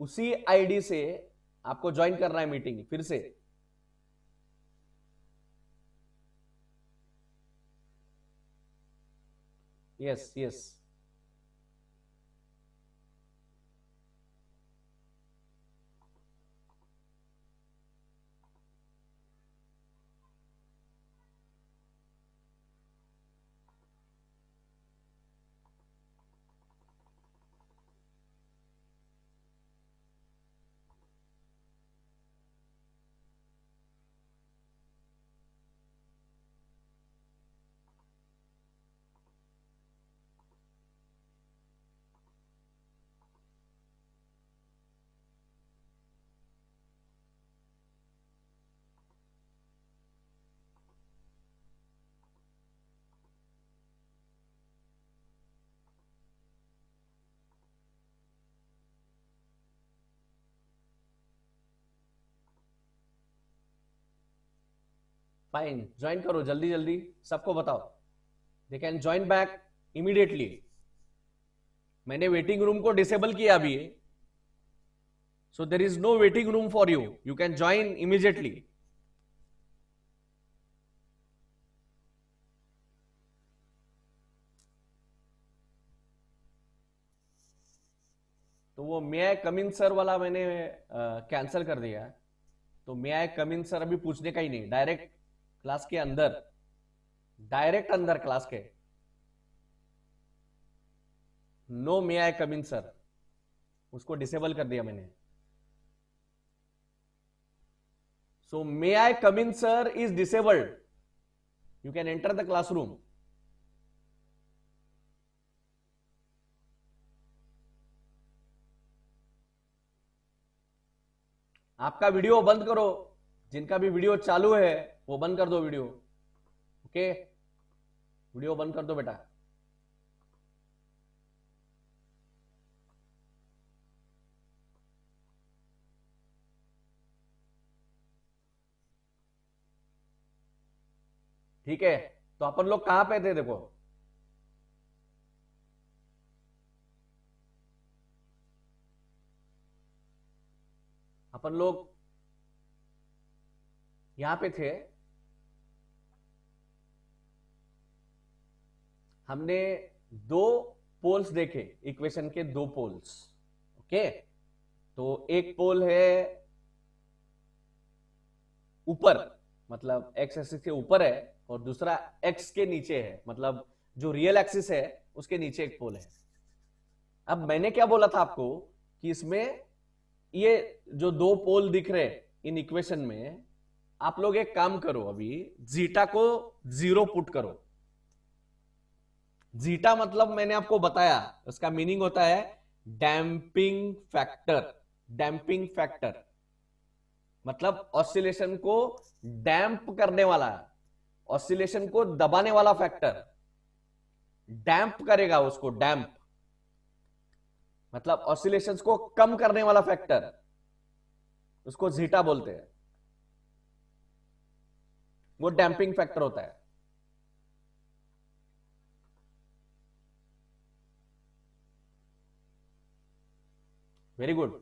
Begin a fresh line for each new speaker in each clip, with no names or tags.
उसी आईडी से आपको ज्वाइन करना है मीटिंग फिर से। Yes yes. फाइन, ज्वाइन करो जल्दी जल्दी, सबको बताओ। They can join back immediately. मैंने वेटिंग रूम को डिसेबल किया अभी, so there is no waiting room for you, you can join immediately. तो वो मे आई कम इन सर वाला मैंने कैंसिल कर दिया। तो मे आई कम इन सर अभी पूछने का ही नहीं, डायरेक्ट क्लास के अंदर, डायरेक्ट अंदर क्लास के, no may I come in sir, उसको डिसेबल कर दिया मैंने। So may I come in sir is disabled, you can enter the classroom. आपका वीडियो बंद करो, जिनका भी वीडियो चालू है वो बंद कर दो वीडियो। ओके, वीडियो बंद कर दो बेटा। ठीक है, तो अपन लोग कहां पे थे देखो। अपन लोग यहां पे थे, हमने दो पोल्स देखे, इक्वेशन के दो पोल्स। ओके, तो एक पोल है ऊपर, मतलब एक्स एक्सिस के ऊपर है, और दूसरा एक्स के नीचे है, मतलब जो रियल एक्सिस है उसके नीचे एक पोल है। अब मैंने क्या बोला था आपको कि इसमें ये जो दो पोल दिख रहे इन इक्वेशन में, आप लोग एक काम करो, अभी जीटा को 0 पुट करो। जीटा मतलब मैंने आपको बताया, उसका मीनिंग होता है डैम्पिंग फैक्टर। डैम्पिंग फैक्टर मतलब ऑसिलेशन को डैम्प करने वाला, ऑसिलेशन को दबाने वाला फैक्टर, डैम्प करेगा उसको, डैम्प मतलब ऑसिलेशंस को कम करने वाला फैक्टर, उसको जीटा बोलते हैं, वो डैम्पिंग फैक्टर होता है। Very good,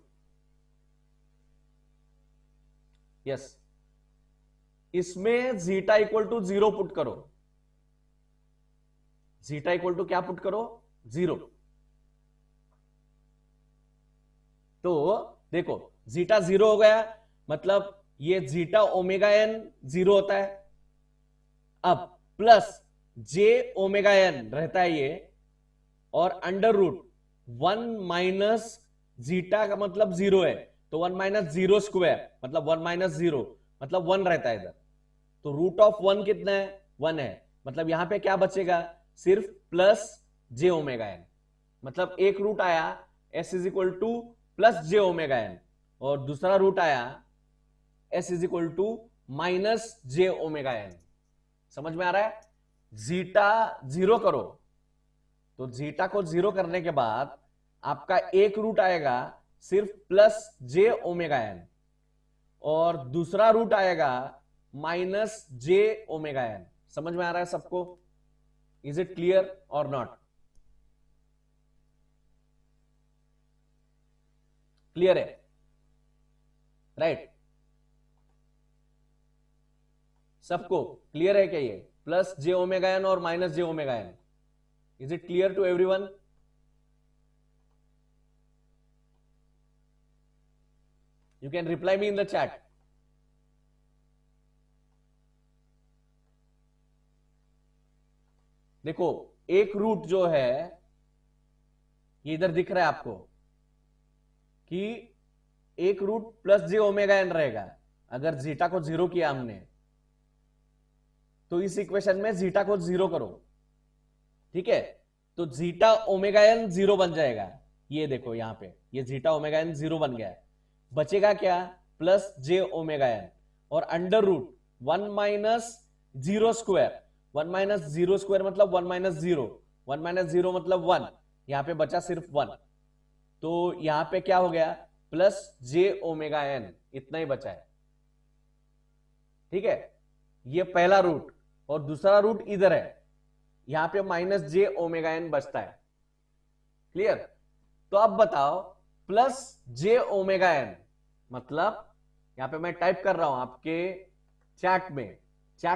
yes. इसमें जीटा इक्वल टू 0 पुट करो। जीटा इक्वल टू क्या पुट करो? 0। तो देखो जीटा 0 हो गया, मतलब ये जीटा ओमेगा एन 0 होता है। अब प्लस जे ओमेगा एन रहता है ये, और अंडर रूट 1 माइनस जीटा का मतलब 0 है, तो 1 माइनस 0 स्क्वायर मतलब 1 माइनस 0 मतलब 1 रहता है इधर। तो रूट ऑफ 1 कितना है? 1 है, मतलब यहां पे क्या बचेगा? सिर्फ प्लस जे ओमेगा एन, मतलब एक रूट आया S is equal to plus J omega N, और दूसरा रूट आया S is equal to minus J omega N. समझ में आ रहा है? जीटा 0 करो, तो जीटा को 0 करने के बाद आपका एक रूट आएगा सिर्फ प्लस जे ओमेगा एन, और दूसरा रूट आएगा माइनस जे ओमेगा एन। समझ में आ रहा है सबको? इज इट क्लियर और नॉट? क्लियर है? राइट, सबको क्लियर है क्या? ये प्लस जे ओमेगा एन और minus J omega n, is it clear to everyone? You can reply me in the chat. देखो एक रूट जो है ये इधर दिख रहा है आपको कि एक रूट प्लस जे ओमेगा एन रहेगा। अगर जीटा को जीरो किया हमने तो इस इक्वेशन में जीटा को जीरो करो, ठीक है? तो जीटा ओमेगा एन जीरो बन जाएगा। ये देखो यहां पे ये जीटा ओमेगा एन जीरो बन गया है। बचेगा क्या? प्लस जे ओमेगा एन और under root one minus zero square. One minus zero square मतलब one minus zero, one minus zero मतलब वन, यहां पे बचा सिर्फ वन। तो यहां पे क्या हो गया? प्लस जे ओमेगा एन, इतना ही बचा है, ठीक है? ये पहला रूट और दूसरा रूट इधर है, यहां पे माइनस जे ओमेगा एन बचता है। क्लियर? तो अब बताओ प्लस जे ओमेगा एन मतलब यहां पे मैं टाइप कर रहा हूं आपके चैट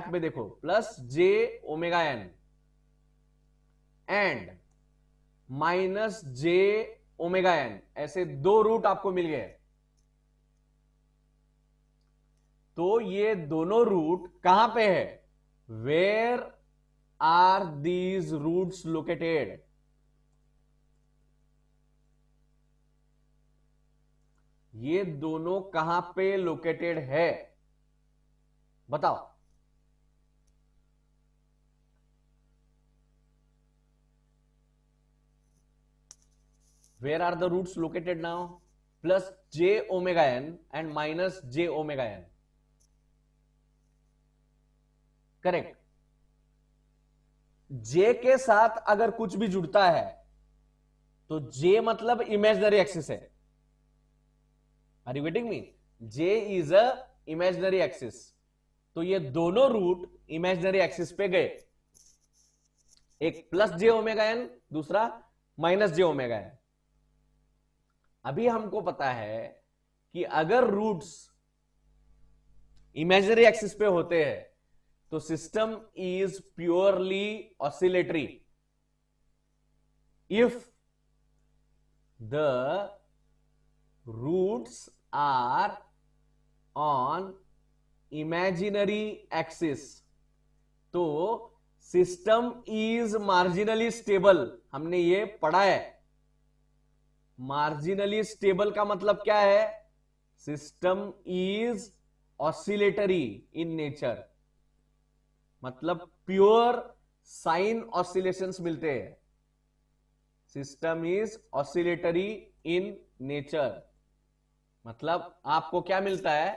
में देखो plus J omega n and minus J omega n, ऐसे दो रूट आपको मिल गए। तो ये दोनों रूट कहां पे है? Where are these roots located? ये दोनों कहां पे लोकेटेड है बताओ? Where are the roots located now? Plus j omega n and minus j omega n. Correct. j के साथ अगर कुछ भी जुड़ता है तो j मतलब इमेजिनरी एक्सिस है। Are you getting me? j is a imaginary axis. तो ये दोनों रूट इमेजिनरी एक्सिस पे गए, एक प्लस जे ओमेगा एन, दूसरा माइनस जे ओमेगा एन। अभी हमको पता है कि अगर रूट्स इमेजिनरी एक्सिस पे होते हैं तो system is purely oscillatory. If the roots are on imaginary axis तो सिस्टम इज मार्जिनली स्टेबल। हमने ये पढ़ा है। मार्जिनली स्टेबल का मतलब क्या है? System is oscillatory in nature, मतलब प्योर साइन ऑसिलेशंस मिलते हैं। System is oscillatory in nature मतलब आपको क्या मिलता है?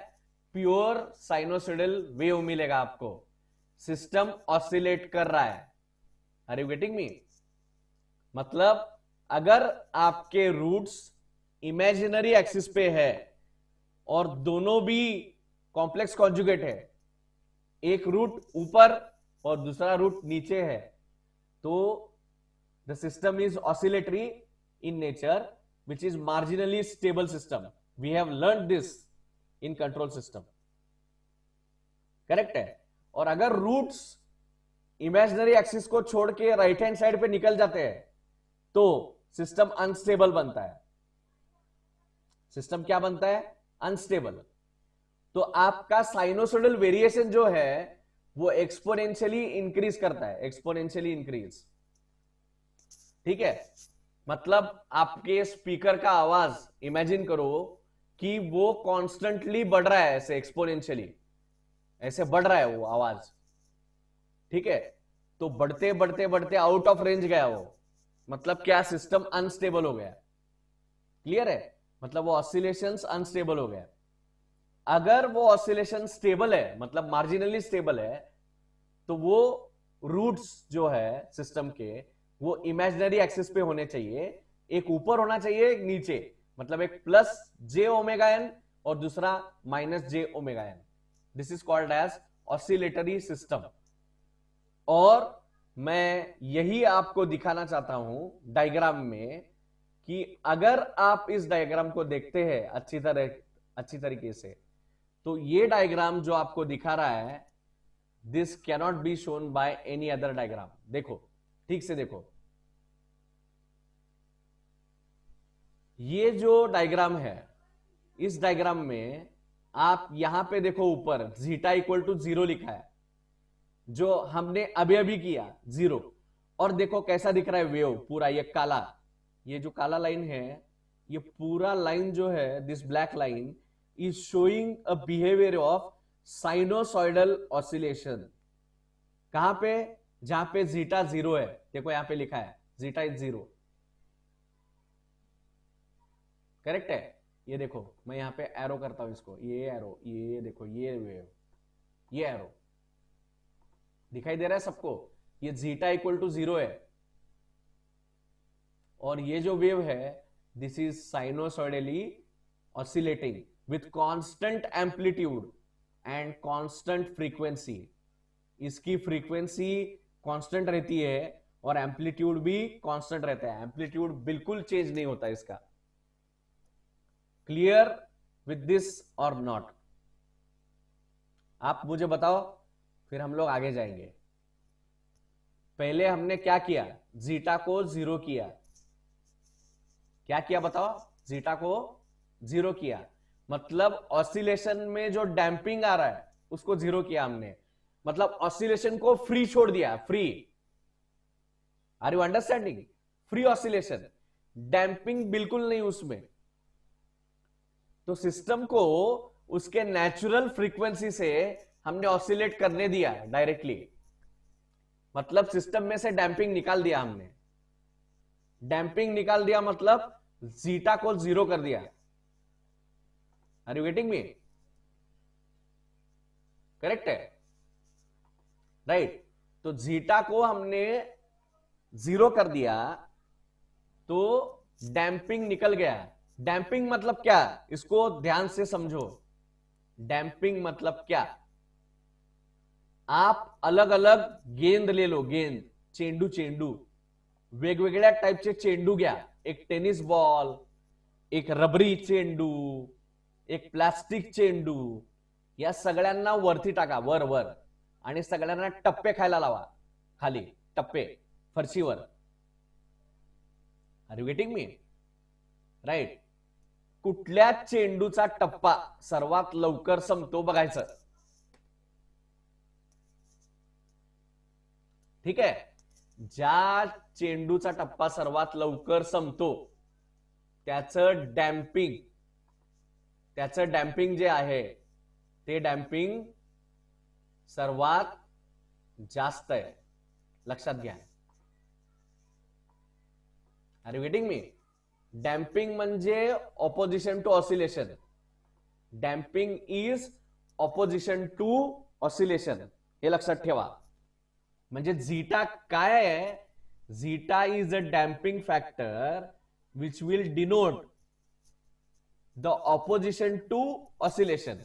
प्योर साइनोसॉइडल वेव मिलेगा आपको। सिस्टम ऑसिलेट कर रहा है। Are you getting me? मतलब अगर आपके रूट्स इमेजिनरी एक्सिस पे है और दोनों भी कॉम्प्लेक्स कॉन्जुगेट है, एक रूट ऊपर और दूसरा रूट नीचे है, तो the system is oscillatory in nature which is marginally stable system. We have learn this in control system. Correct है? और अगर रूट्स इमेजिनरी एक्सिस को छोड़ के राइट हैंड साइड पे निकल जाते हैं तो सिस्टम अनस्टेबल बनता है। सिस्टम क्या बनता है? अनस्टेबल। तो आपका साइनोसॉइडल वेरिएशन जो है वो एक्सपोनेंशियली इंक्रीज करता है, एक्सपोनेंशियली इंक्रीज। ठीक है? मतलब आपके स्पीकर का आवाज इमेजिन करो कि वो कॉन्स्टेंटली बढ़ रहा है, ऐसे एक्सपोनेंशियली ऐसे बढ़ रहा है वो आवाज। ठीक है? तो बढ़ते बढ़ते बढ़ते आउट ऑफ रेंज गया वो, मतलब क्या? सिस्टम अनस्टेबल हो गया। क्लियर है? मतलब वो ऑसिलेशंस अनस्टेबल हो गया। अगर वो ऑसिलेशन स्टेबल है, मतलब मार्जिनली स्टेबल है, तो वो रूट्स जो है सिस्टम के वो इमेजिनरी एक्सिस पे होने चाहिए। एक ऊपर होना चाहिए, एक नीचे, मतलब एक प्लस जे ओमेगा एन और दूसरा minus J omega n. This is called as oscillatory system. और मैं यही आपको दिखाना चाहता हूं डायग्राम में कि अगर आप इस डायग्राम को देखते हैं अच्छी तरीके से, तो ये डायग्राम जो आपको दिखा रहा है, this cannot be shown by any other diagram. देखो, ठीक से देखो, ये जो डायग्राम है, इस डायग्राम में आप यहां पे देखो, ऊपर जीटा इक्वल टू 0 लिखा है, जो हमने अभी अभी किया 0। और देखो कैसा दिख रहा है वेव पूरा, ये काला, ये जो काला लाइन है, ये पूरा लाइन जो है, this black line is showing a behaviour of sinusoidal oscillation. कहां पे? जहां पे जीटा 0 है। देखो यहां पे लिखा है जीटा इज 0, करेक्ट है। ये देखो, मैं यहां पे एरो करता हूं इसको, ये एरो, ये देखो, ये वेव, ये एरो दिखाई दे रहा है सबको? ये जीटा इक्वल टू 0 है, और ये जो वेव है, this is sinusoidally oscillating with constant amplitude and constant frequency. इसकी फ्रीक्वेंसी कांस्टेंट रहती है और एम्पलीट्यूड भी कांस्टेंट रहता है, एम्पलीट्यूड बिल्कुल चेंज नहीं होता इसका। क्लियर विथ दिस और नॉट? आप मुझे बताओ, फिर हम लोग आगे जाएंगे। पहले हमने क्या किया? जीटा को 0 किया। क्या किया बताओ? जीटा को 0 किया, मतलब ऑसिलेशन में जो डैंपिंग आ रहा है उसको 0 किया हमने, मतलब ऑसिलेशन को फ्री छोड़ दिया, free. Are you understanding? Free oscillation, damping बिल्कुल नहीं उसमें। तो सिस्टम को उसके नेचुरल फ्रीक्वेंसी से हमने ऑसिलेट करने दिया डायरेक्टली, मतलब सिस्टम में से डैंपिंग निकाल दिया हमने। डैंपिंग निकाल दिया मतलब जीटा को 0 कर दिया। Are you getting me? Correct है, राइट। तो जीटा को हमने 0 कर दिया, तो डैंपिंग निकल गया। डैंपिंग मतलब क्या? इसको ध्यान से समझो। डैंपिंग मतलब क्या? आप अलग अलग गेंद ले लो, गेंद, चेंडू, वेगवेगळ्या टाइपचे चेंडू घ्या। एक टेनिस बॉल, एक रबरी चेंडू, एक प्लास्टिक चेंडू, या सगळ्यांना वरती टाका, वर, आणि सगळ्यांना टप्पे खायला लावा, खाली टप्पे फरशीवर। Are you getting me? Right. कुठल्या चेंडूचा टप्पा सर्वात लवकर संपतो बघायचं, ठीक आहे? ज्या चेंडूचा टप्पा सर्वात लवकर संपतो त्याचं डॅम्पिंग जे आहे, ते डॅम्पिंग सर्वात जास्त आहे, लक्षात घ्या। Are you getting me? Damping म्हणजे opposition to oscillation. Damping is opposition to oscillation, हे लक्षात ठेवा। म्हणजे झीटा काय आहे? Zeta is a damping factor which will denote the opposition to oscillation.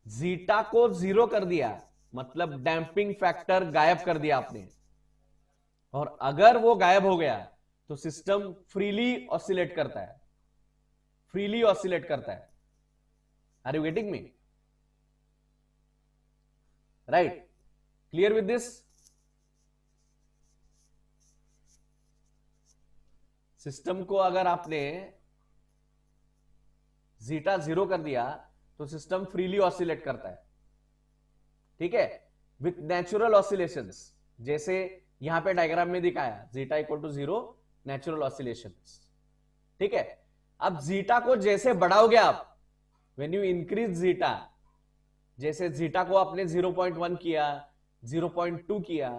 Zeta को 0 कर दिया मतलब डैम्पिंग फैक्टर गायब कर दिया आपने, और अगर वो गायब हो गया तो सिस्टम फ्रीली ऑसिलेट करता है, फ्रीली ऑसिलेट करता है। Are you getting me? Right, clear with this? System को अगर आपने जीटा 0 कर दिया तो सिस्टम फ्रीली ऑसिलेट करता है, ठीक है, विथ नेचुरल ऑसिलेशंस, जैसे यहां पे डायग्राम में दिखाया, zeta equal to 0, natural oscillations, ठीक है। अब जीटा को जैसे बढ़ाओगे आप, व्हेन यू इंक्रीज जीटा, जैसे जीटा को आपने 0.1 किया, 0.2 किया,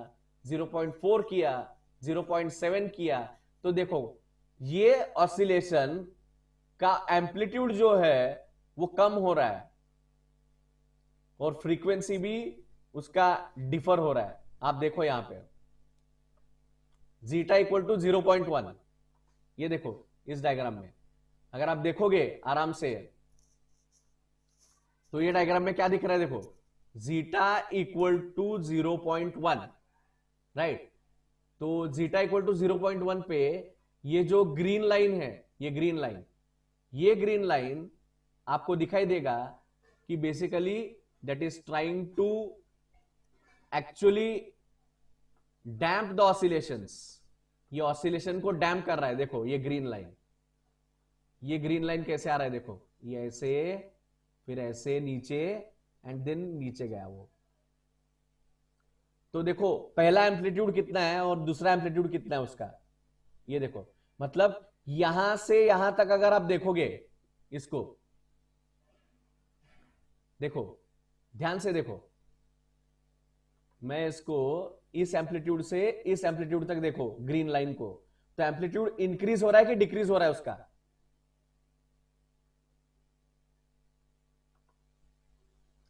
0.4 किया, 0.7 किया, तो देखो ये ऑसिलेशन का एम्पलीट्यूड जो है वो कम हो रहा है और फ्रीक्वेंसी भी उसका डिफर हो रहा है। आप देखो यहां पे जीटा इक्वल टू 0.1, ये देखो इस डायग्राम में अगर आप देखोगे आराम से तो ये डायग्राम में क्या दिख रहा है? देखो जीटा इक्वल टू 0.1, राइट। तो जीटा इक्वल टू 0.1 पे ये जो ग्रीन लाइन है, ये ग्रीन लाइन आपको दिखाई देगा कि basically that is trying to actually damp the oscillations. ये ऑसिलेशन को डैम्प कर रहा है। देखो ये ग्रीन लाइन कैसे आ रहा है, देखो ये ऐसे, फिर ऐसे नीचे, एंड देन नीचे गया वो। तो देखो पहला एम्पलीट्यूड कितना है और दूसरा एम्पलीट्यूड कितना है उसका, ये देखो। मतलब यहां से यहां तक अगर आप देखोगे इसको, देखो ध्यान से देखो, मैं इसको इस एम्पलीट्यूड से इस एम्पलीट्यूड तक देखो ग्रीन लाइन को, तो एम्पलीट्यूड इंक्रीज हो रहा है कि डिक्रीज हो रहा है उसका?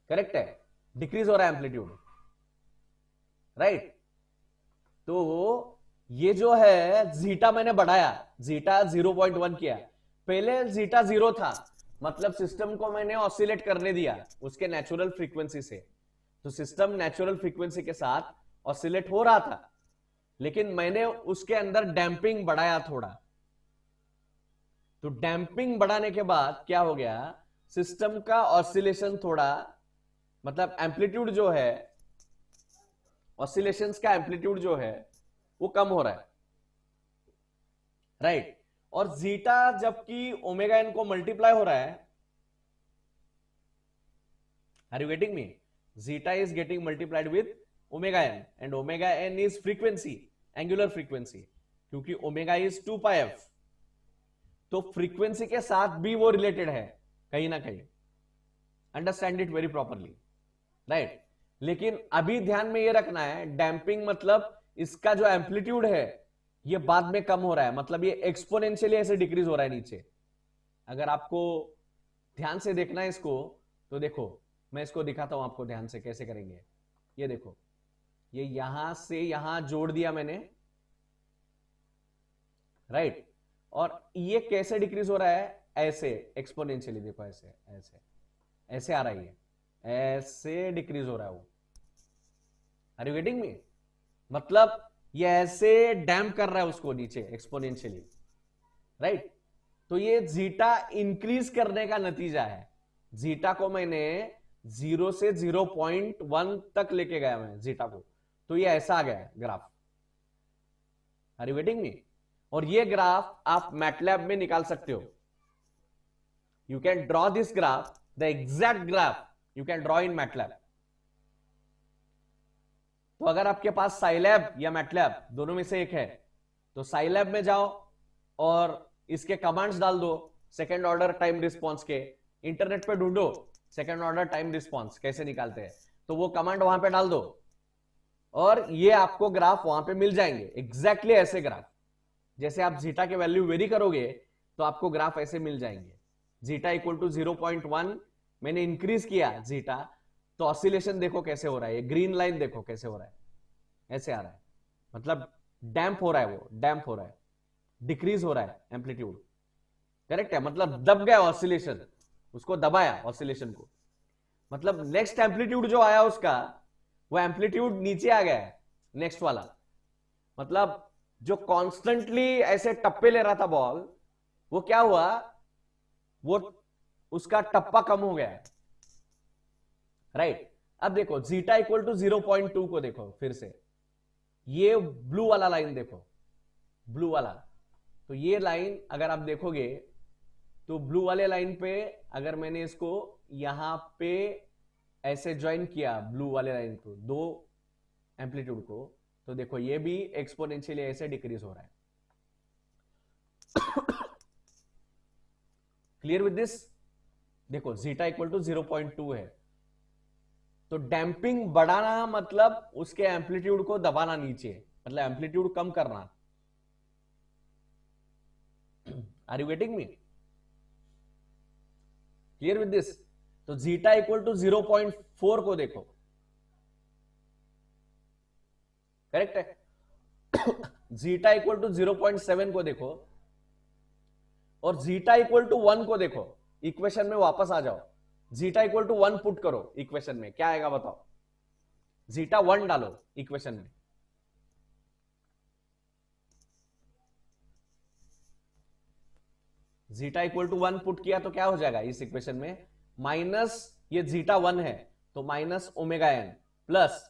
करेक्ट है, डिक्रीज हो रहा है एम्पलीट्यूड, राइट। तो ये जो है जीटा मैंने बढ़ाया, जीटा 0.1 किया, पहले जीटा 0 था, मतलब सिस्टम को मैंने ऑसिलेट करने दिया उसके नेचुरल फ्रीक्वेंसी से। तो सिस्टम नेचुरल फ्रीक्वेंसी के साथ ऑसिलेट हो रहा था, लेकिन मैंने उसके अंदर डैम्पिंग बढ़ाया थोड़ा। तो डैम्पिंग बढ़ाने के बाद क्या हो गया, सिस्टम का ऑसिलेशन थोड़ा, मतलब एम्पलीट्यूड जो है, ऑसिलेशंस का एम्पलीट्यूड जो है वो कम हो रहा है, राइट। और जीटा जबकि ओमेगा एन को मल्टीप्लाई हो रहा है, are you getting me? Zeta is getting multiplied with omega n, and omega n is frequency, angular frequency, क्योंकि ओमेगा इज 2πf। तो फ्रीक्वेंसी के साथ भी वो रिलेटेड है कहीं ना कहीं, understand it very properly, right. लेकिन अभी ध्यान में ये रखना है, डैम्पिंग मतलब इसका जो एम्पलीट्यूड है ये बाद में कम हो रहा है, मतलब ये एक्सपोनेंशियली ऐसे डिक्रीज हो रहा है नीचे। अगर आपको ध्यान से देखना है इसको, तो देखो मैं इसको दिखाता हूं आपको ध्यान से कैसे करेंगे। ये देखो, ये यहां से यहां जोड़ दिया मैंने, राइट। और ये कैसे डिक्रीज हो रहा है, ऐसे एक्सपोनेंशियली, देखो ऐसे ऐसे ऐसे आ रहा है, ऐसे डिक्रीज हो रहा है वो। Are you getting me? मतलब ये ऐसे डैम्प कर रहा है उसको नीचे एक्सपोनेंशियली, राइट। तो ये जीटा इंक्रीज करने का नतीजा है। जीटा को मैंने 0 से 0.1 तक लेके गया मैं जीटा को, तो ये ऐसा आ गया graph. Are you getting me? और ये ग्राफ आप मैटलैब में निकाल सकते हो। You can draw this graph, the exact graph you can draw in MATLAB. तो अगर आपके पास साइलैब या मैटलैब दोनों में से एक है, तो साइलैब में जाओ और इसके कमांड्स डाल दो, सेकेंड ऑर्डर टाइम रिस्पॉन्स के। इंटरनेट पे ढूंढो सेकेंड ऑर्डर टाइम रिस्पॉन्स कैसे निकालते हैं, तो वो कमांड वहां पे डाल दो और ये आपको ग्राफ वहां पे मिल जाएंगे, एग्जैक्टली ऐसे ग्राफ। जैसे आप जीटा के वैल्यू वेरी करोगे तो आपको ग्राफ ऐसे मिल जाएंगे। जीटा इक्वल टू 0.1 मैंने इंक्रीज किया जीटा, तो ऑसिलेशन देखो कैसे हो रहा है, ये ग्रीन लाइन देखो कैसे हो रहा है, ऐसे आ रहा है, मतलब डैम्प हो रहा है, वो डैम्प हो रहा है, डिक्रीज हो रहा है एम्पलीट्यूड, करेक्ट है। मतलब दब गया ऑसिलेशन, उसको दबाया ऑसिलेशन को, मतलब नेक्स्ट एम्पलीट्यूड जो आया उसका, वो एम्पलीट्यूड नीचे आ गया है नेक्स्ट वाला। मतलब जो कॉन्स्टेंटली ऐसे टप्पे ले रहा था बॉल, वो क्या हुआ, वो उसका टप्पा कम हो गया है, राइट। अब देखो जीटा इक्वल टू 0.2 को देखो फिर से, ये ब्लू वाला लाइन देखो, ब्लू वाला। तो ये लाइन अगर आप देखोगे तो ब्लू वाले लाइन पे अगर मैंने इसको यहां पे ऐसे ज्वाइन किया, ब्लू वाले लाइन को, दो एम्पलीट्यूड को, तो देखो ये भी एक्सपोनेंशियली ऐसे डिक्रीज हो रहा है। Clear with this? देखो जीटा इक्वल टू 0.2 है, तो डैम्पिंग बढ़ाना मतलब उसके एम्पलीट्यूड को दबाना नीचे, मतलब एम्पलीट्यूड कम करना। Are you getting me? Clear with this? तो जीटा इक्वल टू 0.4 को देखो, करेक्ट है। जीटा इक्वल टू 0.7 को देखो, और जीटा इक्वल टू 1 को देखो। इक्वेशन में वापस आ जाओ, जीटा इक्वल टू 1 पुट करो इक्वेशन में, क्या आएगा बताओ? जीटा 1 डालो इक्वेशन में, जीटा इक्वल टू 1 पुट किया तो क्या हो जाएगा इस इक्वेशन में, माइनस ये जीटा 1 है तो माइनस ओमेगा एन प्लस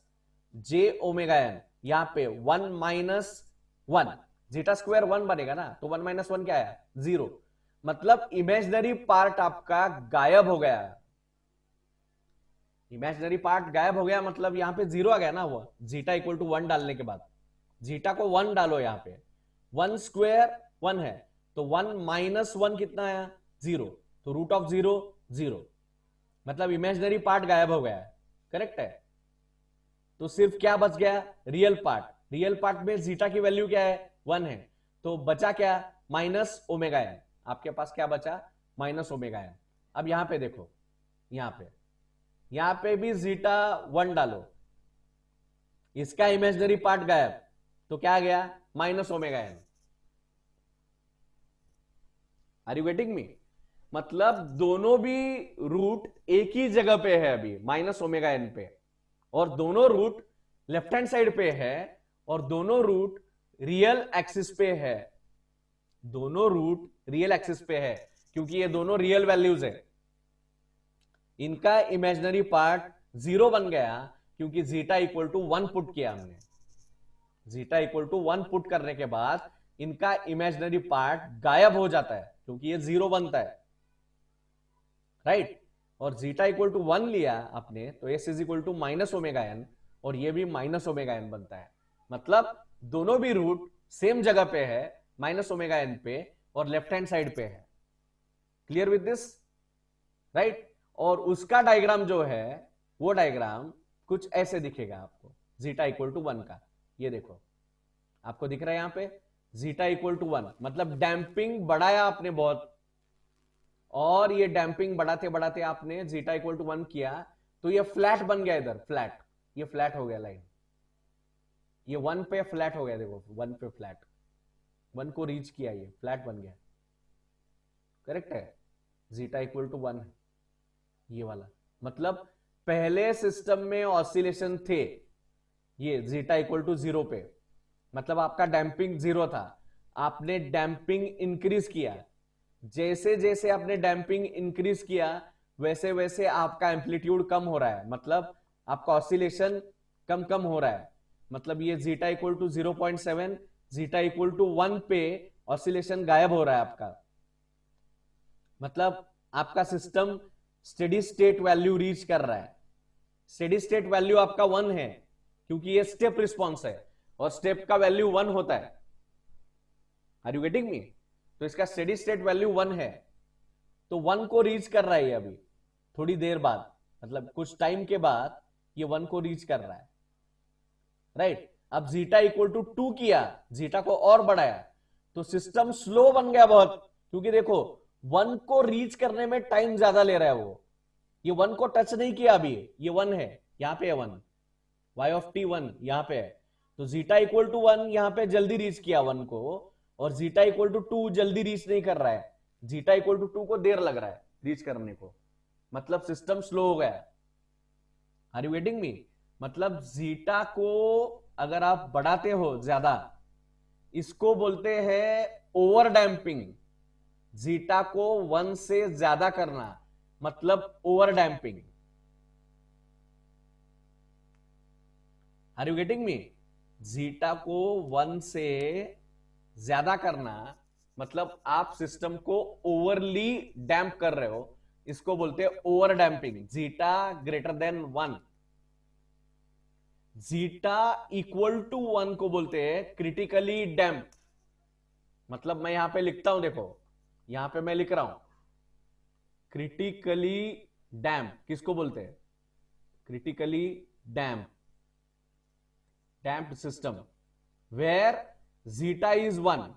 जे ओमेगा एन, यहां पे 1 माइनस 1, जीटा स्क्वायर 1 बनेगा ना, तो 1 माइनस 1 क्या है 0, मतलब इमेजिनरी पार्ट आपका गायब हो गया। इमेजिनरी पार्ट गायब हो गया मतलब यहां पे 0 आ गया ना, वो जीटा इक्वल टू 1 डालने के बाद, जीटा को 1 डालो यहां पे, 1 स्क्वायर 1 है तो 1 माइनस 1 कितना आया 0, तो रूट ऑफ 0 0, मतलब इमेजिनरी पार्ट गायब हो गया है, करेक्ट है। तो सिर्फ क्या बच गया, रियल पार्ट, रियल पार्ट में जीटा की वैल्यू क्या है 1 है, तो बचा क्या माइनस ओमेगा एन, आपके पास क्या बचा माइनस ओमेगा एन। अब यहां पे देखो, यहां पे भी जीटा 1 डालो, इसका इमेजिनरी पार्ट गायब, तो क्या आ गया minus omega n. Are you getting me, मतलब दोनों भी रूट एक ही जगह पे है अभी माइनस ओमेगा एन पे, और दोनों रूट लेफ्ट हैंड साइड पे है, और दोनों रूट रियल एक्सिस पे है, दोनों रूट रियल एक्सिस पे है, क्योंकि ये दोनों रियल वैल्यूज है। इनका इमेजिनरी पार्ट 0 बन गया क्योंकि जीटा इक्वल टू 1 पुट किया हमने, जीटा इक्वल टू 1 पुट करने के बाद इनका इमेजिनरी पार्ट गायब हो जाता है क्योंकि ये 0 बनता है, राइट। और जीटा इक्वल टू 1 लिया आपने तो s is equal to minus omega N, और ये भी माइनस ओमेगा एन बनता है, मतलब दोनों भी रूट सेम जगह पे है माइनस ओमेगा एन पे, और लेफ्ट हैंड साइड पे है। Clear with this, right. और उसका डायग्राम जो है वो डायग्राम कुछ ऐसे दिखेगा आपको, जीटा इक्वल टू 1 का, ये देखो आपको दिख रहा है यहां पे जीटा इक्वल टू 1, मतलब डैम्पिंग बढ़ाया आपने बहुत, और ये डैम्पिंग बढ़ाते बढ़ाते आपने जीटा इक्वल टू 1 किया तो ये फ्लैट बन गया, इधर फ्लैट, ये फ्लैट हो गया लाइन, ये 1 पे फ्लैट हो गया, देखो 1 पे फ्लैट, 1 को रीच किया, ये फ्लैट बन गया, करेक्ट है। जीटा इक्वल टू 1 ये वाला, मतलब पहले सिस्टम में ऑसिलेशन थे ये जीटा इक्वल टू 0 पे, मतलब आपका डैम्पिंग 0 था, आपने डैम्पिंग इंक्रीज किया, जैसे जैसे आपने डैम्पिंग इंक्रीज किया वैसे वैसे आपका एम्पलीट्यूड कम हो रहा है, मतलब आपका ऑसिलेशन कम कम हो रहा है, मतलब ये zeta equal to 0.7, zeta equal to 1 पे ऑसिलेशन गायब हो रहा है आपका, मतलब आपका system steady state value reach कर रहा है। स्टेडी स्टेट वैल्यू आपका 1 है क्योंकि ये स्टेप रिस्पॉन्स है, और स्टेप का वैल्यू 1 होता है। आर यू गेटिंग मी, तो इसका स्टेडी स्टेट वैल्यू 1 है, तो 1 को रीच कर रहा है अभी थोड़ी देर बाद, मतलब कुछ टाइम के बाद ये 1 को रीच कर रहा है, राइट। अब जीटा इक्वल टू 2 किया, जीटा को और बढ़ाया तो सिस्टम स्लो बन गया बहुत, क्योंकि देखो 1 को रीच करने में टाइम ज्यादा ले रहा है वो, ये 1 को टच नहीं किया अभी, ये 1 है यहां पे है 1, y ऑफ टी 1 यहां पे है, तो जीटा इक्वल टू 1 यहां पे जल्दी रीच किया 1 को, और जीटा इक्वल टू 2 जल्दी रीच नहीं कर रहा है, जीटा इक्वल टू 2 को देर लग रहा है रीच करने को, मतलब सिस्टम स्लो हो गया। आर यू गेटिंग मी, मतलब जीटा को अगर आप बढ़ाते हो ज्यादा, इसको बोलते हैं ओवर डैम्पिंग, जीटा को 1 से ज्यादा करना मतलब over damping. Are you getting me, zeta को 1 से ज्यादा करना मतलब आप सिस्टम को ओवरली डैम्प कर रहे हो, इसको बोलते हैं over damping. Zeta greater than 1, zeta equal to 1 को बोलते हैं क्रिटिकली डैम्प, मतलब मैं यहां पे लिखता हूं, देखो यहां पे मैं लिख रहा हूं क्रिटिकली डैम्प, किसको बोलते हैं critically damp, damp system where zeta is 1,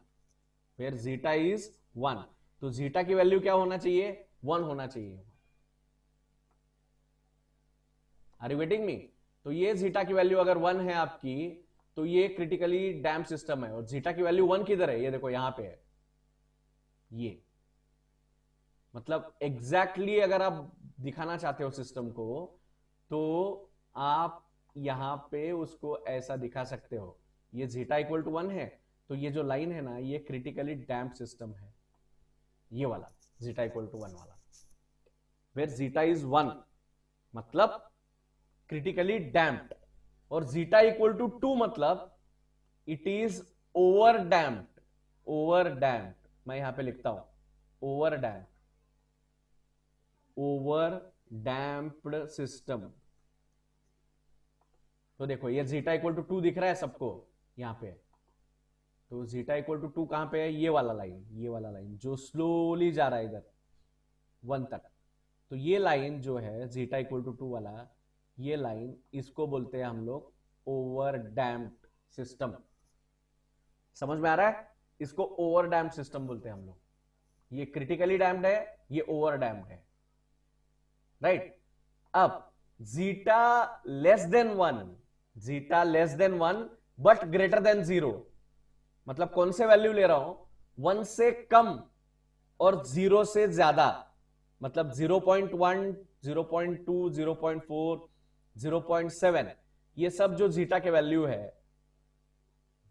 where zeta is 1, तो जीटा की वैल्यू क्या होना चाहिए 1 होना चाहिए। आर यू गेटिंग मी, तो ये जीटा की वैल्यू अगर 1 है आपकी तो ये क्रिटिकली डैम्प सिस्टम है, और जीटा की वैल्यू 1 किधर है, ये देखो यहां पे है, ये मतलब एग्जैक्टली अगर आप दिखाना चाहते हो सिस्टम को तो आप यहां पे उसको ऐसा दिखा सकते हो, ये जीटा इक्वल टू 1 है तो ये जो लाइन है ना ये क्रिटिकली डैम्प सिस्टम है, ये वाला जीटा इक्वल टू 1 वाला, वेयर जीटा इज 1 मतलब क्रिटिकली डैम्प्ड, और जीटा इक्वल टू 2 मतलब it is over damped. Over damped मैं यहां पे लिखता हूं, over damped, over damped system. तो देखो ये जीटा इक्वल टू 2 दिख रहा है सबको यहां पे, तो जीटा इक्वल टू 2 कहां पे है, ये वाला लाइन, ये वाला लाइन जो स्लोली जा रहा है इधर 1 तक। तो ये लाइन जो है जीटा इक्वल टू 2 वाला, ये लाइन, इसको बोलते हैं हम लोग ओवर डैम्प्ड सिस्टम। समझ में आ रहा है? इसको ओवर डैम्प्ड सिस्टम बोलते हैं हम लोग। ये क्रिटिकली डैम्प्ड है, ये ओवर डैम्प्ड है, राइट। अब zeta less than 1, zeta less than 1 but greater than 0 मतलब कौन से वैल्यू ले रहा हूं, 1 से कम और 0 से ज्यादा, मतलब 0.1, 0.2, 0.4, 0.7, ये सब जो जीटा के वैल्यू है,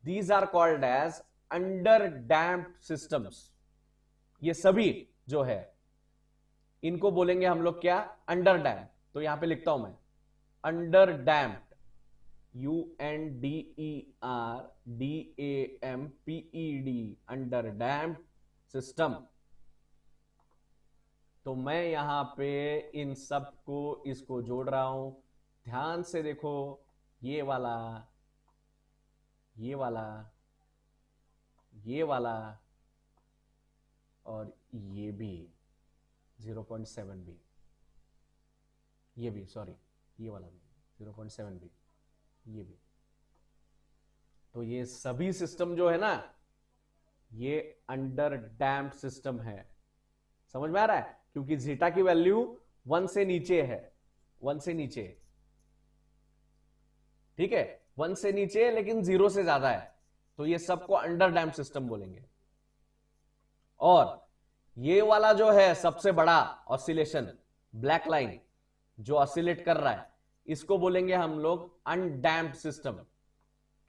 these are called as under damped systems. ये सभी जो है इनको बोलेंगे हम लोग क्या, अंडर डैम्प्ड। तो यहां पे लिखता हूं मैं under damped, UNDERDAMPED, under damped system. तो मैं यहां पे इन सब को इसको जोड़ रहा हूं, ध्यान से देखो, ये वाला, ये वाला, ये वाला और ये भी 0.7 भी, ये भी सॉरी, ये वाला भी 0.7 भी, ये भी। तो ये सभी सिस्टम जो है ना, ये अंडर डैम्प्ड सिस्टम है। समझ में आ रहा है? क्योंकि जीटा की वैल्यू 1 से नीचे है, 1 से नीचे, ठीक है, 1 से नीचे लेकिन 0 से ज्यादा है, तो ये सबको अंडर डैम्प्ड सिस्टम बोलेंगे। और ये वाला जो है सबसे बड़ा ऑसिलेशन, ब्लैक लाइन जो ऑसिलेट कर रहा है, इसको बोलेंगे हम लोग अनडैम्प्ड सिस्टम।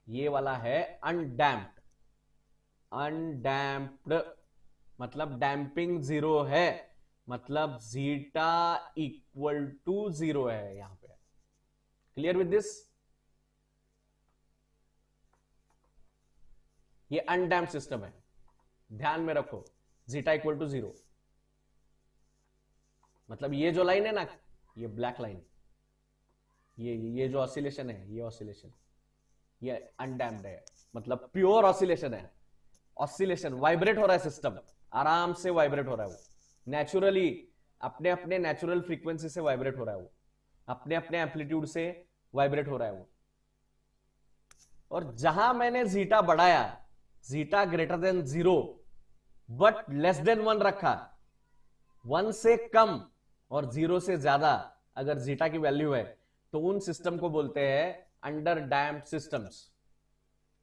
ये वाला है अनडैम्प्ड, अनडैम्प्ड मतलब डैम्पिंग 0 है, मतलब जीटा इक्वल टू 0 है यहां पे। Clear with this? ये अनडैम्प्ड सिस्टम है, ध्यान में रखो, जीटा इक्वल टू 0 मतलब ये जो लाइन है ना, ये ब्लैक लाइन, ये जो ऑसिलेशन है, ये ऑसिलेशन, ये अनडैम्प्ड है, मतलब प्योर ऑसिलेशन है। ऑसिलेशन, वाइब्रेट हो रहा है सिस्टम, आराम से वाइब्रेट हो रहा है, वो नेचुरली अपने अपने नेचुरल फ्रीक्वेंसी से वाइब्रेट हो रहा है, वो अपने अपने एम्पलीट्यूड से वाइब्रेट हो रहा है वो। और जहां मैंने जीटा बढ़ाया, zeta greater than 0 but less than 1 रखा, 1 से कम और 0 से ज्यादा अगर जीटा की वैल्यू है, तो उन सिस्टम को बोलते हैं अंडर डैम्प्ड सिस्टम्स।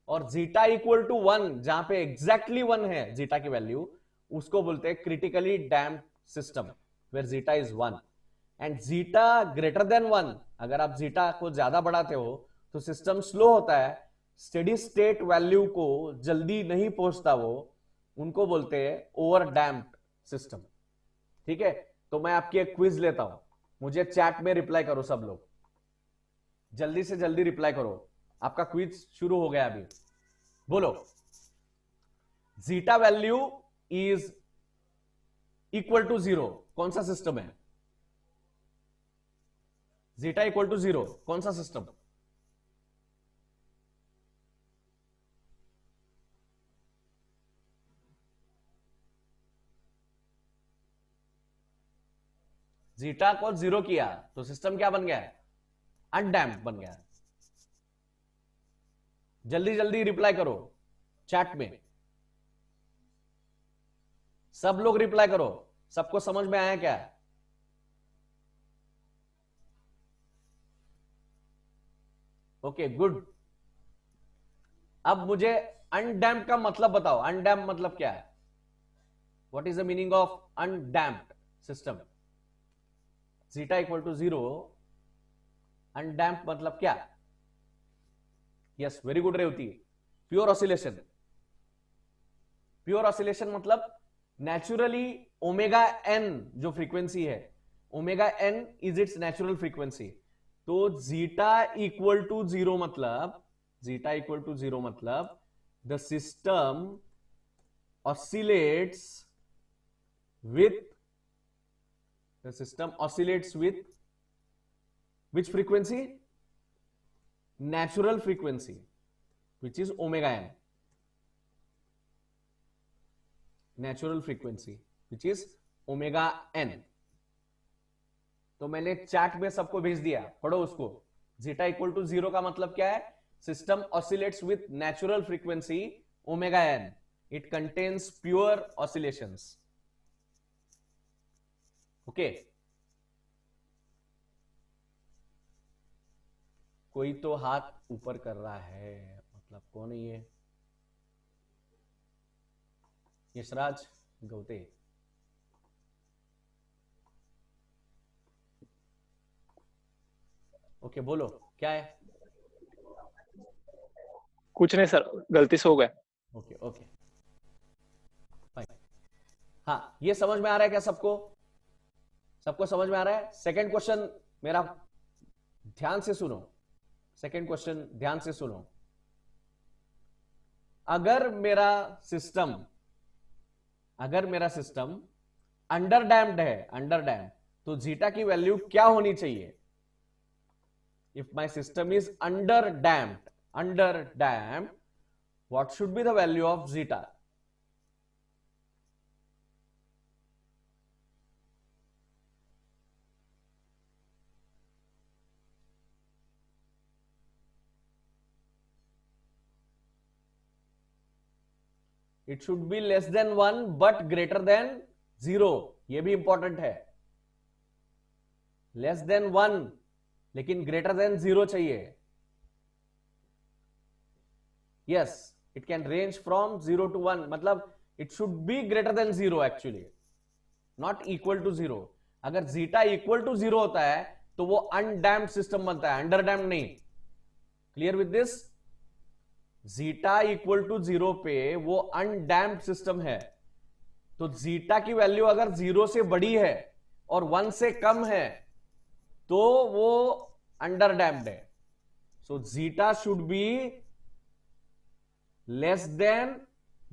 और जीटा इक्वल टू 1 जहां पे एग्जैक्टली 1 है जीटा की वैल्यू, उसको बोलते हैं critically damped system, where zeta is 1। And zeta greater than 1, अगर आप जीटा को ज्यादा बढ़ाते हो तो सिस्टम स्लो होता है, स्टेडी स्टेट वैल्यू को जल्दी नहीं पहुंचता वो, उनको बोलते हैं ओवर डैम्प्ड सिस्टम। ठीक है, तो मैं आपकी एक क्विज लेता हूं, मुझे चैट में रिप्लाई करो सब लोग, जल्दी से जल्दी रिप्लाई करो। आपका क्विज शुरू हो गया अभी, बोलो zeta value is equal to 0 कौन सा सिस्टम है? जीटा इक्वल टू 0 कौन सा सिस्टम? जीटा को 0 किया तो सिस्टम क्या बन गया है? अनडैम्प्ड बन गया। जल्दी जल्दी रिप्लाई करो चैट में, सब लोग रिप्लाई करो, सबको समझ में आया क्या? Okay good. अब मुझे अनडैम्प्ड का मतलब बताओ, अनडैम्प्ड मतलब क्या है? What is the meaning of undamped system? Zeta equal to 0, undamped मतलब क्या? Yes very good Revathi, pure oscillation. Pure oscillation मतलब नेचुरली ओमेगा एन जो फ्रीक्वेंसी है, omega n is its natural frequency. तो जीटा इक्वल टू जीरो मतलब, zeta equal to zero मतलब the system oscillates with the system oscillates with which frequency? Natural frequency, which is omega n. Natural frequency, which is omega n. तो मैंने chat में सबको भेज दिया, पढ़ो उसको। जीटा इक्वल टू जीरो का मतलब क्या है? System oscillates with natural frequency omega n. It contains pure oscillations. Okay. कोई तो हाथ ऊपर कर रहा है, मतलब कौन है ये? यशराज गौते। ओके, बोलो क्या है?
कुछ नहीं सर, गलती से हो गया।
ओके ओके, हाँ, ये समझ में आ रहा है क्या सबको? सबको समझ में आ रहा है? सेकंड क्वेश्चन मेरा ध्यान से सुनो, सेकंड क्वेश्चन ध्यान से सुनो। अगर मेरा सिस्टम अंडर डैम्ड है, अंडर डैम्ड, तो जीटा की वैल्यू क्या होनी चाहिए? If my system is under damped, what should be the value of zeta? It should be less than 1 but greater than 0। ये भी इंपॉर्टेंट है। लेस देन 1 लेकिन ग्रेटर देन 0 चाहिए। Yes, it can range from 0 to 1, मतलब it should be greater than 0 actually, not equal to 0। अगर zeta equal to 0 होता है तो वो अनडैम्ड सिस्टम बनता है, अंडर डैम्ड नहीं। Clear with this? Zeta equal to 0 पे वो अनडैम्ड सिस्टम है। तो जीटा की वैल्यू अगर 0 से बड़ी है और 1 से कम है तो वो अंडर डैम्ड है। So zeta should be less than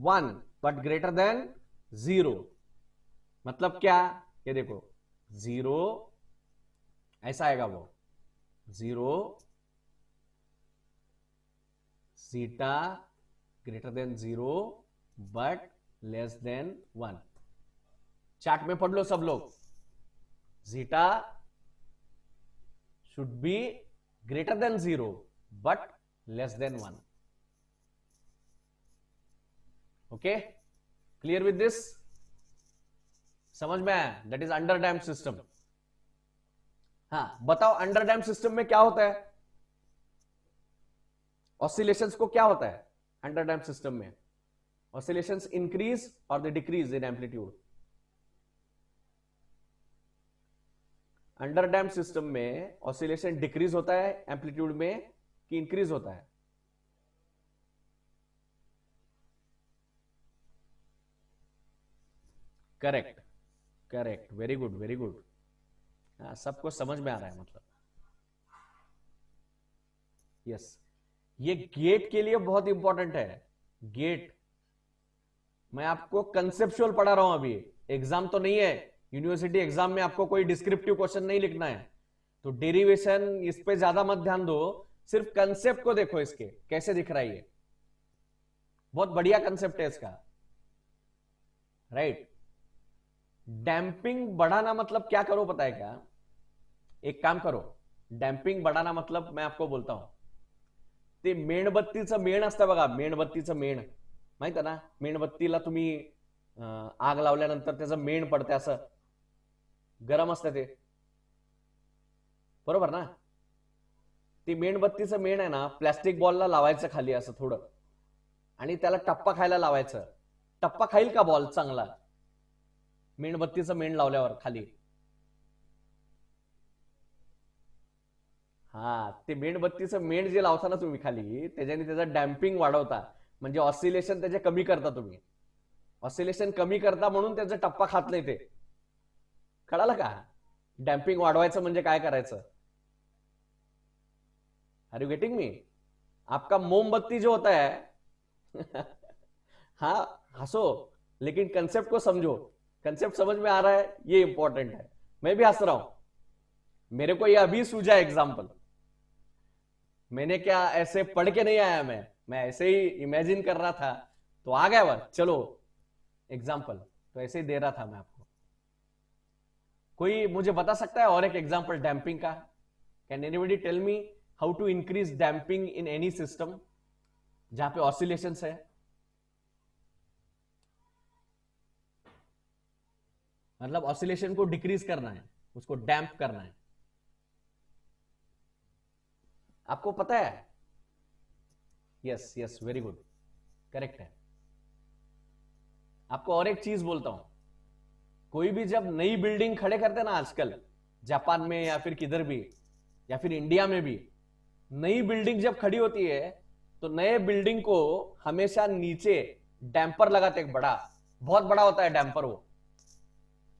1 but greater than 0। मतलब क्या? ये देखो, 0 ऐसा आएगा, वो 0 zeta greater than 0 but less than 1। Chart में पढ़ लो सब लोग। Zeta should be greater than 0 but less than 1। Okay, clear with this? समझ में आया? That is under damped system. हाँ, बताओ अंडर डैम्ड सिस्टम में क्या होता है? ऑसिलेशंस को क्या होता है अंडर डैम्ड सिस्टम में? ऑसिलेशंस इंक्रीज और they decrease in amplitude. Under damped system में ऑसिलेशन डिक्रीज होता है एम्पलीट्यूड में कि इंक्रीज होता है? Correct correct, very good very good. सबको समझ में आ रहा है मतलब। यस, ये गेट के लिए बहुत इंपॉर्टेंट है। गेट मैं आपको कंसेप्चुअल पढ़ा रहा हूं अभी, एग्जाम तो नहीं है। यूनिवर्सिटी एग्जाम में आपको कोई डिस्क्रिप्टिव क्वेश्चन नहीं लिखना है, तो डेरिवेशन इस पे ज्यादा मत ध्यान दो, सिर्फ कंसेप्ट को देखो, इसके कैसे दिख रहा है। ये बहुत बढ़िया कंसेप्ट है इसका, राइट? डैम्पिंग बढ़ाना मतलब क्या करो पता है क्या? एक काम करो, डॅम्पिंग बढ़ाना मतलब मैं आपको बोलता हूं, ते मेणबत्तीचं मेण असतं बघा, मेणबत्तीचं मेण माहित आहे ना? मेणबत्तीला तुम्ही आग लावल्यानंतर त्याचं मेण पडते, असं गरम असतं ते, बरोबर ना? ती मेणबत्तीचं मेण आहे ना, प्लॅस्टिक बॉलला लावायचं खाली असं थोडं, आणि त्याला टप्पा खायला लावायचं. टप्पा खाईल का बॉल चांगला मेणबत्तीचं मेण लावल्यावर खाली? हा, ते मेणबत्तीचं मेण जे लावता ना तुम्ही खाली, त्याच्याने त्याचा डॅम्पिंग वाढवता, म्हणजे ऑसिलेशन त्याचे कमी करता तुम्ही. ऑसिलेशन कमी करता म्हणून त्याचा टप्पा खात नाही ते. कळालं का? डॅम्पिंग वाढवायचं म्हणजे काय करायचं? Are you getting me? आपका मोमबत्ती जो होता है हाँ हंसो, लेकिन कंसेप्ट को समझो. कंसेप्ट समझ में आ रहा है, ये इंपॉर्टेंट है. मैं भी हंस रहा हूं, मेरे को ये अभी सूझा एग्जाम्पल. मैंने क्या ऐसे पढ़ के नहीं आया, मैं ऐसे ही इमेजिन कर रहा था तो आ गया वह. चलो एग्जाम्पल तो ऐसे ही दे रहा था मैं आपको. कोई मुझे बता सकता है और एक एग्जाम्पल डैम्पिंग का? Can anybody tell me how to increase damping in any system जहां पे ऑसिलेशंस है? मतलब ऑसिलेशन को डिक्रीज करना है, उसको डैम्प करना है. आपको पता है? Yes yes, very good, correct है. आपको और एक चीज बोलता हूं. कोई भी जब नई बिल्डिंग खड़े करते ना आजकल, जापान में या फिर किधर भी, या फिर इंडिया में भी, नई बिल्डिंग जब खड़ी होती है तो नए बिल्डिंग को हमेशा नीचे डैम्पर लगाते. एक बड़ा, बहुत बड़ा होता है डैम्पर, वो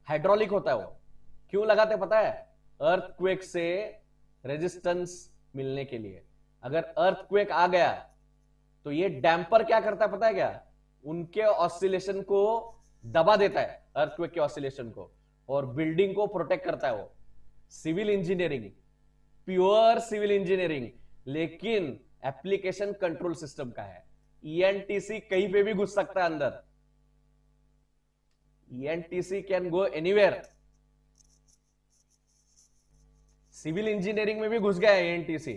हाइड्रोलिक होता है. वो क्यों लगाते पता है? अर्थक्वेक से रेजिस्टेंस मिलने के लिए. अगर अर्थक्वेक आ गया तो ये डैम्पर क्या करता है पता है क्या? उनके ऑसिलेशन को दबा देता है, अर्थक्वेक के ऑसिलेशन को, और बिल्डिंग को प्रोटेक्ट करता है. वो civil engineering, pure civil engineering, लेकिन एप्लीकेशन कंट्रोल सिस्टम का है. ईएनटीसी कहीं पे भी घुस सकता है अंदर. ENTC can go anywhere. Civil engineering में भी घुस गया है ईएनटीसी.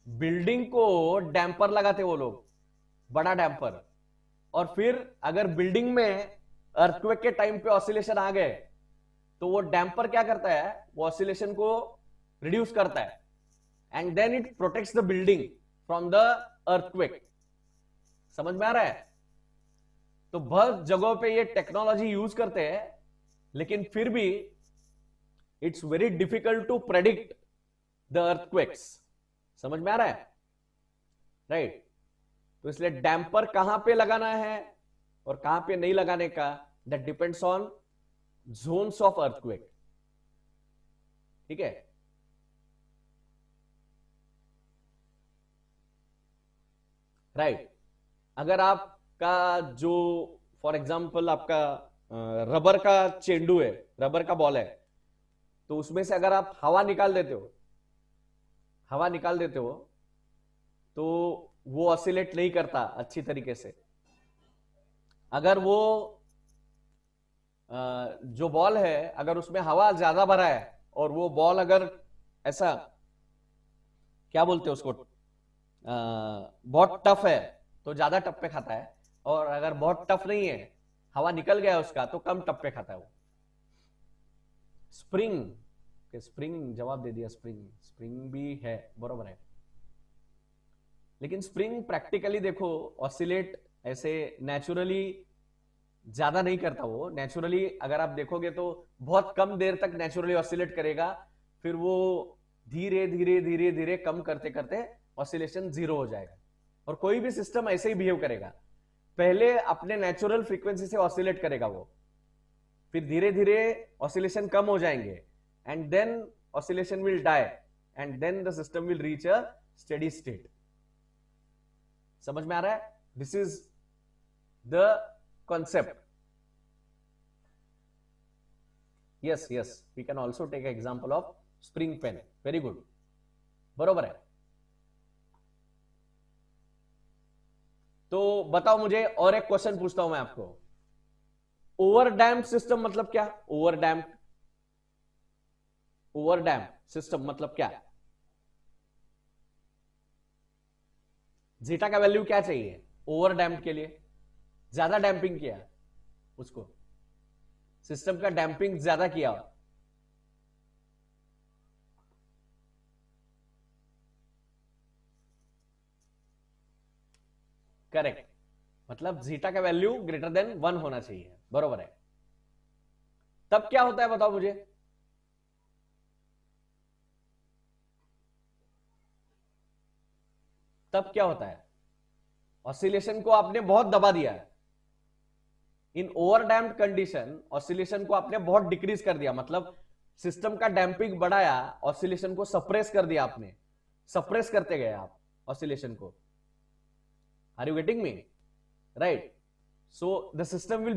बिल्डिंग को डैम्पर लगाते वो लोग, बड़ा डैम्पर. और फिर अगर बिल्डिंग में अर्थक्वेक के टाइम पे ऑसिलेशन आ गए तो वो डैम्पर क्या करता है? वो ऑसिलेशन को रिड्यूस करता है, and then it protects the building from the earthquake. समझ में आ रहा है? तो बहुत जगहों पे ये टेक्नोलॉजी यूज करते हैं, लेकिन फिर भी it's very difficult to predict the earthquakes. समझ में आ रहा है? राइट. तो इसलिए डैम्पर कहां पे लगाना है और कहां पे नहीं लगाने का, that depends on zones of earthquake. ठीक है? राइट. अगर आपका जो फॉर एग्जांपल आपका रबर का चेंडू है, रबर का बॉल है, तो उसमें से अगर आप हवा निकाल देते हो, हवा निकाल देते हो, तो वो ऑसिलेट नहीं करता अच्छी तरीके से. अगर वो जो बॉल है, अगर उसमें हवा ज्यादा भरा है और वो बॉल अगर ऐसा, क्या बोलते हैं उसको, बहुत टफ है तो ज्यादा टप्पे खाता है, और अगर बहुत टफ नहीं है, हवा निकल गया उसका, तो कम टप्पे खाता है वो. स्प्रिंग, स्प्रिंग जवाब दे दिया. स्प्रिंग, स्प्रिंग भी है, बरोबर है. लेकिन स्प्रिंग प्रैक्टिकली देखो ऑसिलेट ऐसे नेचुरली ज्यादा नहीं करता. वो नेचुरली अगर आप देखोगे तो बहुत कम देर तक नेचुरली ऑसिलेट करेगा, फिर वो धीरे धीरे धीरे धीरे कम करते करते ऑसिलेशन जीरो हो जाएगा. और कोई भी सिस्टम ऐसे ही बिहेव करेगा. पहले अपने नेचुरल फ्रीक्वेंसी से ऑसिलेट करेगा वो, फिर धीरे धीरे ऑसिलेशन कम हो जाएंगे, and then oscillation will die, and then the system will reach a steady state. समझ में आ रहा है? This is the concept. Yes yes, we can also take example of spring pen. Very good, बरोबर है. तो बताओ मुझे, और एक क्वेश्चन पूछता हूं मैं आपको. ओवर डैम्प सिस्टम मतलब क्या? Over damp, over damp system मतलब क्या? जीटा का वैल्यू क्या चाहिए ओवर डैम्प के लिए? ज्यादा डैम्पिंग किया उसको, सिस्टम का डैम्पिंग ज्यादा किया. करेक्ट. मतलब जीटा का वैल्यू ग्रेटर देन 1 होना चाहिए, बरोबर है. तब क्या होता है बताओ मुझे? तब क्या होता है? ऑसिलेशन को आपने बहुत दबा दिया है, इन ओवर डैम्प्ड कंडीशन ऑसिलेशन को आपने बहुत डिक्रीज कर दिया, मतलब सिस्टम का डैम्पिंग बढ़ाया, ऑसिलेशन को सप्रेस कर दिया आपने, सप्रेस करते गए आप ऑसिलेशन को. Are you getting me? Right. So the system will